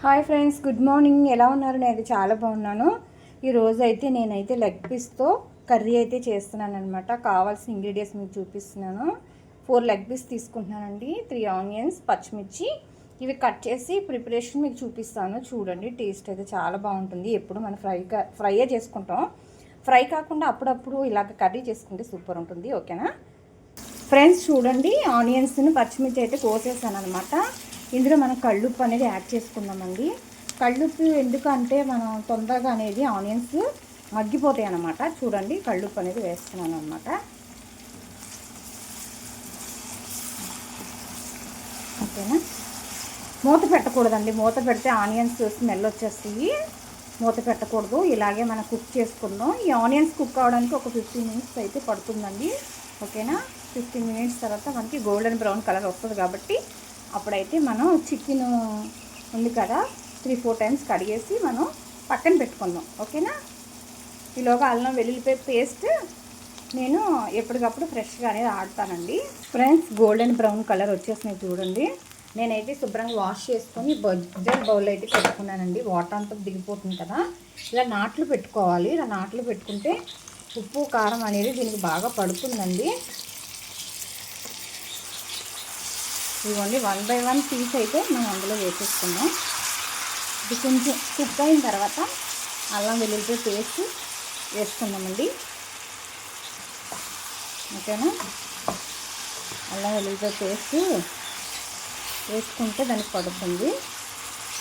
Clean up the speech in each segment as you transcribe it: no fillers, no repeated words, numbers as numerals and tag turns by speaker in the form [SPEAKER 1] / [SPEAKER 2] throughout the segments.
[SPEAKER 1] Hi friends, good morning. ఎలా ఉన్నారు? నేను చాలా బాగున్నాను. ఈరోజు అయితే నేనైతే లెగ్ పీస్తో కర్రీ అయితే చేస్తున్నాను అనమాట. కావాల్సిన ఇంగ్రీడియంట్స్ మీకు చూపిస్తున్నాను. 4 లెగ్ పీస్ తీసుకుంటున్నానండి, 3 ఆనియన్స్, పచ్చిమిర్చి. ఇవి కట్ చేసి ప్రిపరేషన్ మీకు చూపిస్తాను. చూడండి, టేస్ట్ అయితే చాలా బాగుంటుంది. ఎప్పుడు మనం ఫ్రైయే చేసుకుంటాం. ఫ్రై కాకుండా అప్పుడప్పుడు ఇలాగ కర్రీ చేసుకుంటే సూపర్ ఉంటుంది. ఓకేనా ఫ్రెండ్స్? చూడండి, ఆనియన్స్ని పచ్చిమిర్చి అయితే కోసేసాను అనమాట. ఇందులో మనం కళ్ళుప్పు అనేది యాడ్ చేసుకుందామండి. కళ్ళుప్పు ఎందుకంటే మనం తొందరగా అనేది ఆనియన్స్ మగ్గిపోతాయి అన్నమాట. చూడండి, కళ్ళుప్పు అనేది వేస్తున్నాను అనమాట. ఓకేనా? మూత పెట్టకూడదండి. మూత పెడితే ఆనియన్స్ స్మెల్ వచ్చేస్తాయి. మూత పెట్టకూడదు. ఇలాగే మనం కుక్ చేసుకుందాం. ఈ ఆనియన్స్ కుక్ అవడానికి ఒక 15 మినిట్స్ అయితే పడుతుందండి. ఓకేనా? 15 మినిట్స్ తర్వాత మనకి గోల్డెన్ బ్రౌన్ కలర్ వస్తుంది కాబట్టి అప్పుడైతే మనం చికెన్ ఉంది కదా, 3-4 టైమ్స్ కడిగేసి మనం పక్కన పెట్టుకుందాం. ఓకేనా? ఈలోగా అల్లం వెల్లుల్లిపాయ పేస్ట్ నేను ఎప్పటికప్పుడు ఫ్రెష్గా అనేది ఆడతానండి. ఫ్రెండ్స్, గోల్డెన్ బ్రౌన్ కలర్ వచ్చేసినాయి చూడండి. నేనైతే శుభ్రంగా వాష్ చేసుకొని బజ్జర్ బౌల్ అయితే పెట్టుకున్నానండి. వాటర్ అంతా దిగిపోతుంది కదా, ఇలా నాట్లు పెట్టుకోవాలి. ఇలా నాట్లు పెట్టుకుంటే ఉప్పు కారం అనేది దీనికి బాగా పడుతుందండి. ఇవ్వండి, 1 బై 1 పీస్ అయితే మనం అందులో వేసేసుకున్నాం. ఇది కొంచెం కుక్ అయిన తర్వాత అల్లం వెల్లుల్లిపాయ పేస్ట్ వేసుకుందామండి. ఓకేనా? అల్లం వెల్లుల్లిపాయ పేస్ట్ వేసుకుంటే దానికి పడుతుంది.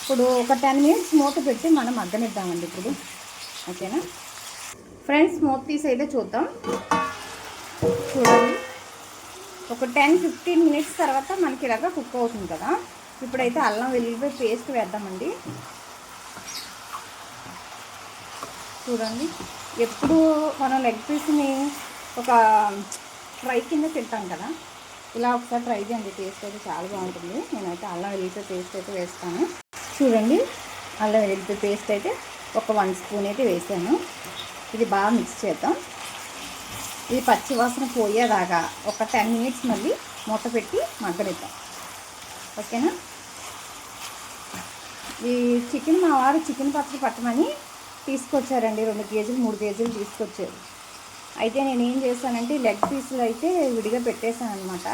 [SPEAKER 1] ఇప్పుడు ఒక 10 మినిట్స్ మూత పెట్టి మనం మగ్గనిద్దామండి ఇప్పుడు. ఓకేనా ఫ్రెండ్స్? మూత తీసి అయితే చూద్దాం. చూడండి, ఒక 10-15 మినిట్స్ తర్వాత మనకి ఇలాగా కుక్ అవుతుంది కదా. ఇప్పుడైతే అల్లం వెల్లుల్లిపాయ పేస్ట్ వేద్దామండి. చూడండి, ఎప్పుడు మనం లెగ్ పీస్ని ఒక ఫ్రై కింద తింటాం కదా, ఇలా ఒకసారి ట్రై చేయండి. టేస్ట్ అయితే చాలా బాగుంటుంది. నేనైతే అల్లం వెల్లుల్లిపాయ పేస్ట్ అయితే వేస్తాను. చూడండి, అల్లం వెల్లుల్లిపాయ పేస్ట్ అయితే ఒక 1 స్పూన్ అయితే వేసాను. ఇది బాగా మిక్స్ చేద్దాం. ఇది పచ్చి వాసన పోయేదాకా ఒక 10 మినిట్స్ మళ్ళీ మూత పెట్టి మగ్గనిద్దాం. ఓకేనా? ఈ చికెన్ మా వారు చికెన్ పచ్చడి పట్టమని తీసుకొచ్చారండి. 2 కేజీలు 3 కేజీలు తీసుకొచ్చారు. అయితే నేను ఏం చేశానంటే లెగ్ పీసులు అయితే విడిగా పెట్టేశాను అనమాట.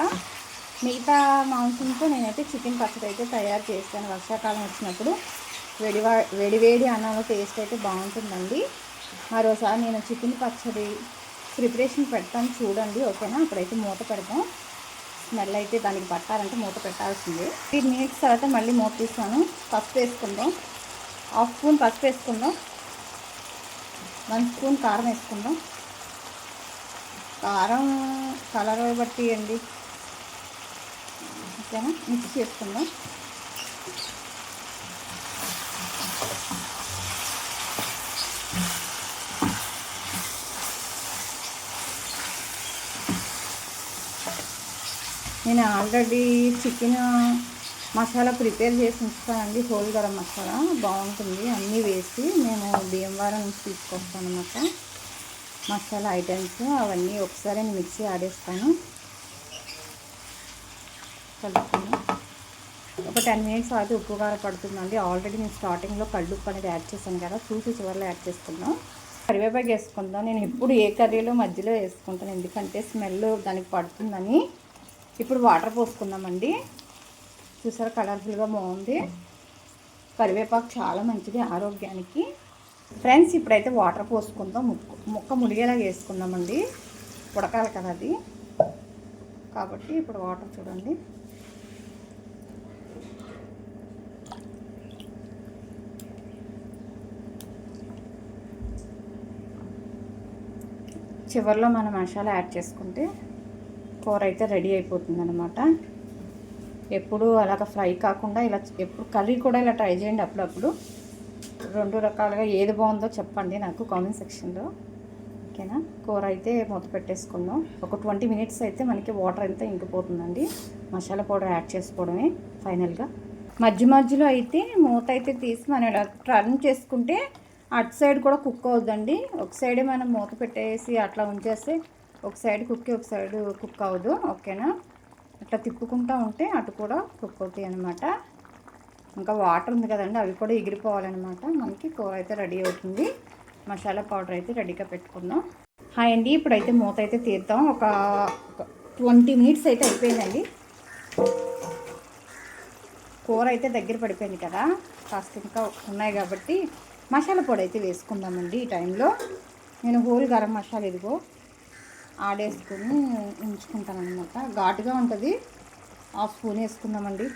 [SPEAKER 1] మిగతా మాంసంతో నేనైతే చికెన్ పచ్చడి అయితే తయారు చేశాను. వర్షాకాలం వచ్చినప్పుడు వేడి అన్నంలో టేస్ట్ అయితే బాగుంటుందండి. మరోసారి నేను చికెన్ పచ్చడి ప్రిపరేషన్ పెడతాను చూడండి. ఓకేనా? అప్పుడైతే మూత పెడతాం. స్మెల్ అయితే దానికి పట్టాలంటే మూత పెట్టాల్సిందే. 3 మినిట్స్ తర్వాత మళ్ళీ మూత తీస్తాను. పసుపు వేసుకుందాం. 1/2 స్పూన్ పసుపు వేసుకుందాం. 1 స్పూన్ కారం వేసుకుందాం. కారం కలర్ బట్టి అండి. ఓకేనా? మిక్స్ చేసుకుందాం. నేను ఆల్రెడీ చికెన్ మసాలా ప్రిపేర్ చేసి ఉంచుతానండి. హోల్ గరం మసాలా బాగుంటుంది. అన్నీ వేసి నేను భీమవరం నుంచి తీసుకొస్తాను అన్నమాట. మసాలా ఐటమ్స్ అవన్నీ ఒకసారి నేను మిక్సీ ఆడేస్తాను. కలుపుతాను. ఒక 10 మినిట్స్ అయితే ఉప్పు కారం పడుతుందండి. ఆల్రెడీ నేను స్టార్టింగ్లో కళ్ళుప్పు అనేది యాడ్ చేశాను కదా, చూసి చివరిలో యాడ్ చేసుకుందాం. కరివేపాకు వేసుకుందాం. నేను ఎప్పుడు ఏ కర్రీలో మధ్యలో వేసుకుంటాను, ఎందుకంటే స్మెల్ దానికి పడుతుందని. ఇప్పుడు వాటర్ పోసుకుందామండి. చూసారా, కలర్ఫుల్గా బాగుంది. కరివేపాకు చాలా మంచిది ఆరోగ్యానికి. ఫ్రెండ్స్, ఇప్పుడైతే వాటర్ పోసుకుందాం. ముక్క ములిగేలా వేసుకుందామండి. ఉడకాలి కదా అది, కాబట్టి ఇప్పుడు వాటర్ చూడండి. చివరిలో మనం మసాలా యాడ్ చేసుకుంటే కూర అయితే రెడీ అయిపోతుంది అన్నమాట. ఎప్పుడు అలాగ ఫ్రై కాకుండా ఇలా ఎప్పుడు కర్రీ కూడా ఇలా ట్రై చేయండి అప్పుడప్పుడు. 2 రకాలుగా ఏది బాగుందో చెప్పండి నాకు కామెంట్ సెక్షన్లో. ఓకేనా? కూర అయితే మూత పెట్టేసుకుందాం. ఒక 20 మినిట్స్ అయితే మనకి వాటర్ అంతా ఇంకిపోతుందండి. మసాలా పౌడర్ యాడ్ చేసుకోవడమే ఫైనల్గా. మధ్యలో అయితే మూత అయితే తీసి మనం ఇలా టర్న్ చేసుకుంటే అటు సైడ్ కూడా కుక్ అవుతుందండి. ఒక సైడే మనం మూత పెట్టేసి అట్లా ఉంచేస్తే ఒక సైడ్ కుక్కి ఒక సైడ్ కుక్ అవ్వదు. ఓకేనా? అట్లా తిప్పుకుంటూ ఉంటే అటు కూడా కుక్ అవుతాయి అన్నమాట. ఇంకా వాటర్ ఉంది కదండి, అవి కూడా ఎగిరిపోవాలన్నమాట. మనకి కూర అయితే రెడీ అవుతుంది. మసాలా పౌడర్ అయితే రెడీగా పెట్టుకుందాం. హాయ్ అండి, ఇప్పుడైతే మూత అయితే తీద్దాం. ఒక 20 మినిట్స్ అయితే అయిపోయిందండి. కూర అయితే దగ్గర పడిపోయింది కదా, కాస్త ఇంకా ఉన్నాయి కాబట్టి మసాలా పొడి అయితే వేసుకుందామండి. ఈ టైంలో నేను హోల్ గరం మసాలా ఇదిగో ఆడేసుకొని ఉంచుకుంటాను అనమాట. ఘాటుగా ఉంటుంది. 1/2 స్పూన్ వేసుకుందామండి.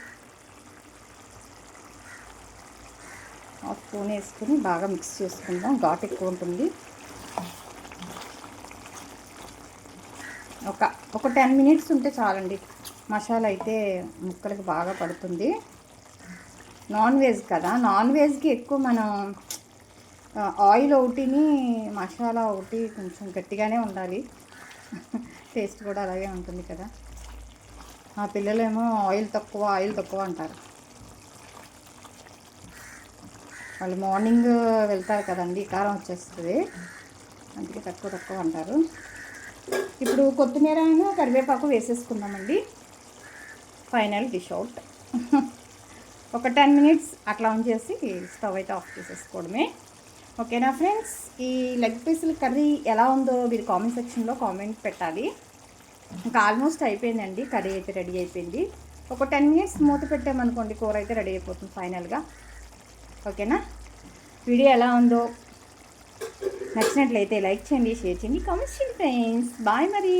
[SPEAKER 1] 1/2 స్పూన్ వేసుకుని బాగా మిక్స్ చేసుకుందాం. ఘాటు ఎక్కువ ఉంటుంది. ఒక 10 మినిట్స్ ఉంటే చాలండి. మసాలా అయితే ముక్కలకి బాగా పడుతుంది. నాన్ వెజ్ కదా, నాన్ వెజ్కి ఎక్కువ మనం ఆయిల్ ఒకటిని మసాలా ఒకటి కొంచెం గట్టిగానే ఉండాలి. టేస్ట్ కూడా అలాగే ఉంటుంది కదా. మా పిల్లలేమో ఆయిల్ తక్కువ అంటారు. వాళ్ళు మార్నింగ్ వెళ్తారు కదండి, కారం వచ్చేస్తుంది, అందుకే తక్కువ అంటారు. ఇప్పుడు కొత్తిమీర కరివేపాకు వేసేసుకుందామండి. Final dish out. ఒక 10 మినిట్స్ అట్లా ఉంచేసి స్టవ్ అయితే ఆఫ్ చేసేసుకోవడమే. ఓకేనా ఫ్రెండ్స్, ఈ లెగ్ పీసుల కర్రీ ఎలా ఉందో మీరు కామెంట్ సెక్షన్లో కామెంట్ పెట్టాలి. ఇంకా ఆల్మోస్ట్ అయిపోయిందండి, కర్రీ అయితే రెడీ అయిపోయింది. ఒక 10 మినిట్స్ మూత పెట్టామనుకోండి, కూర అయితే రెడీ అయిపోతుంది ఫైనల్గా. ఓకేనా, వీడియో ఎలా ఉందో నచ్చినట్లయితే లైక్ చేయండి, షేర్ చేయండి, కామెంట్స్ చేయండి ఫ్రెండ్స్. బాయ్ మరి.